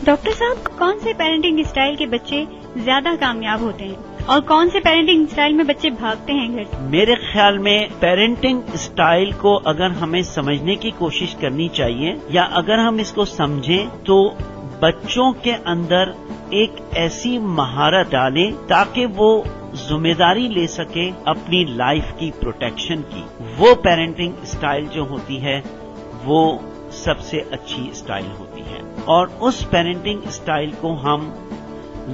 Doctor صاحب، کون سے پیرنٹنگ اسٹائل کے بچے زیادہ کامیاب ہوتے ہیں اور کون سے پیرنٹنگ اسٹائل میں بچے بھاگتے ہیں گھر سے؟ میرے خیال میں پیرنٹنگ اسٹائل کو اگر ہمیں سمجھنے کی کوشش کرنی چاہیے یا اگر ہم اس کو سمجھیں تو بچوں کے اندر ایک ایسی مہارت ڈالیں تاکہ وہ ذمہ داری لے سکے اپنی لائف کی پروٹیکشن کی. وہ پیرنٹنگ اسٹائل جو ہوتی ہے وہ سب سے اچھی اسٹائل ہوتی ہے، اور اس پیرنٹنگ اسٹائل کو ہم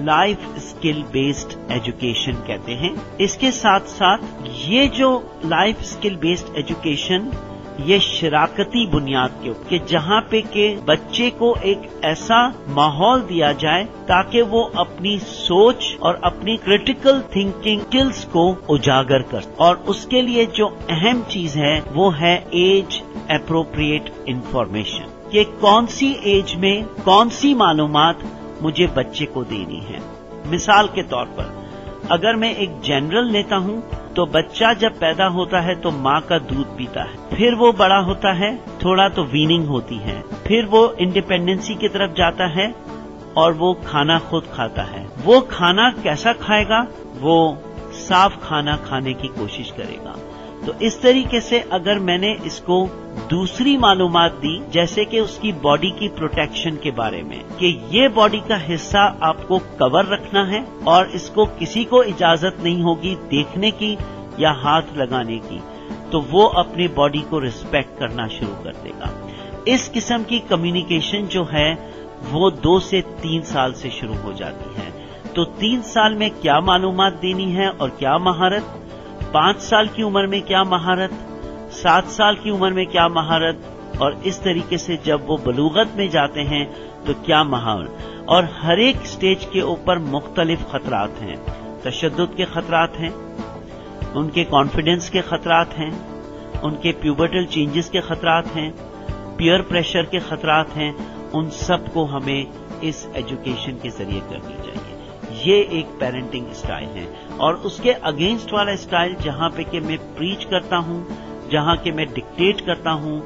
لائف اسکل بیسڈ ایجوکیشن کہتے ہیں. اس کے ساتھ ساتھ یہ جو لائف اسکل بیسڈ ایجوکیشن یہ شراکتی بنیاد کے اوپر کہ جہاں پہ کہ بچے کو ایک ایسا ماحول دیا جائے تاکہ وہ اپنی سوچ اور اپنی کریٹیکل تھنکنگ اسکلز کو اجاگر کر، اور اس کے لیے جو اہم چیز ہے وہ ہے ایج اپروپریٹ انفارمیشن، کہ کون سی ایج میں کون سی معلومات مجھے بچے کو دینی ہے. مثال کے طور پر اگر میں ایک جنرل لیتا ہوں تو بچہ جب پیدا ہوتا ہے تو ماں کا دودھ پیتا ہے، پھر وہ بڑا ہوتا ہے، تھوڑا تو ویننگ ہوتی ہے، پھر وہ انڈیپینڈنسی کی طرف جاتا ہے اور وہ کھانا خود کھاتا ہے. وہ کھانا کیسا کھائے گا؟ وہ صاف کھانا کھانے کی کوشش کرے گا. تو اس طریقے سے اگر میں نے اس کو دوسری معلومات دی جیسے کہ اس کی باڈی کی پروٹیکشن کے بارے میں کہ یہ باڈی کا حصہ آپ کو کور رکھنا ہے اور اس کو کسی کو اجازت نہیں ہوگی دیکھنے کی یا ہاتھ لگانے کی، تو وہ اپنی باڈی کو ریسپیکٹ کرنا شروع کر دے گا. اس قسم کی کمیونیکیشن جو ہے وہ 2 سے 3 سال سے شروع ہو جاتی ہے. تو 3 سال میں کیا معلومات دینی ہے اور کیا مہارت، 5 سال کی عمر میں کیا مہارت، 7 سال کی عمر میں کیا مہارت، اور اس طریقے سے جب وہ بلوغت میں جاتے ہیں تو کیا مہارت. اور ہر ایک سٹیج کے اوپر مختلف خطرات ہیں. تشدد کے خطرات ہیں، ان کے کانفیڈنس کے خطرات ہیں، ان کے پیوبرٹل چینجز کے خطرات ہیں، پیئر پریشر کے خطرات ہیں. ان سب کو ہمیں اس ایجوکیشن کے ذریعے کرنی چاہیے. یہ ایک پیرنٹنگ اسٹائل ہے. اور اس کے اگینسٹ والا اسٹائل جہاں پہ کہ میں پریچ کرتا ہوں، جہاں کہ میں ڈکٹیٹ کرتا ہوں،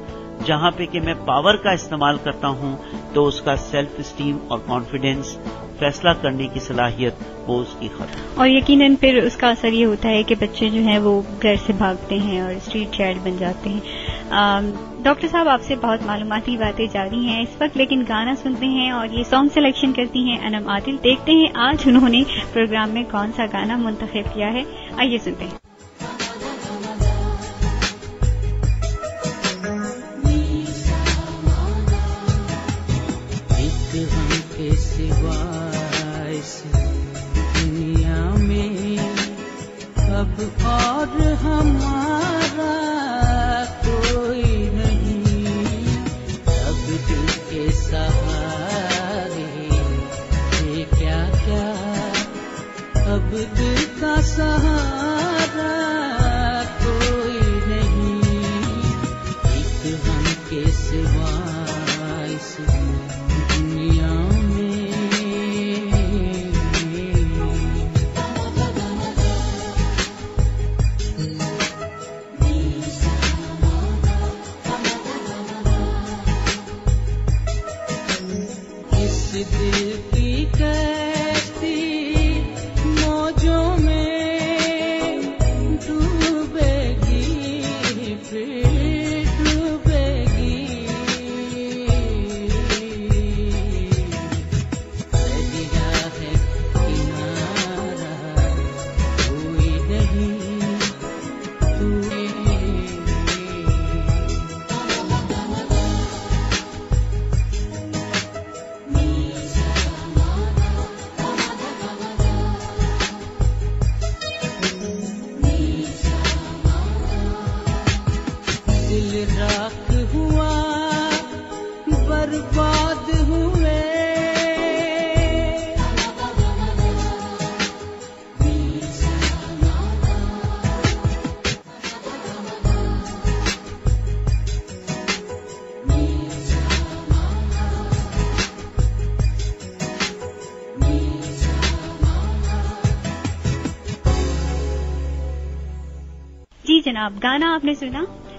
جہاں پہ کہ میں پاور کا استعمال کرتا ہوں، تو اس کا سیلف اسٹیم اور کانفیڈنس، فیصلہ کرنے کی صلاحیت وہ اس کی ختم. اور یقیناً پھر اس کا اثر یہ ہوتا ہے کہ بچے جو ہیں وہ گھر سے بھاگتے ہیں اور اسٹریٹ چائلڈ بن جاتے ہیں. ڈاکٹر صاحب، آپ سے بہت معلوماتی باتیں جاری ہیں اس وقت، لیکن گانا سنتے ہیں اور یہ سانگ سلیکشن کرتی ہیں انم عادل. دیکھتے ہیں آج انہوں نے پروگرام میں کون سا گانا منتخب کیا ہے. آئیے سنتے ہیں. دنیا میں اب اور ہمارا کوئی نہیں، اب دل کے سہارے یہ کیا کیا، اب دل کا سہارا کوئی نہیں، ایک ہم کے سوا اس دنیا میں. دل کی کشتی موجوں میں ڈوبے گی، پھر ڈوبے گی. دریا ہے کنارہ کوئی نہیں، راکھ ہوا برباد ہوئے. جی جناب، گانا آپ نے سنا.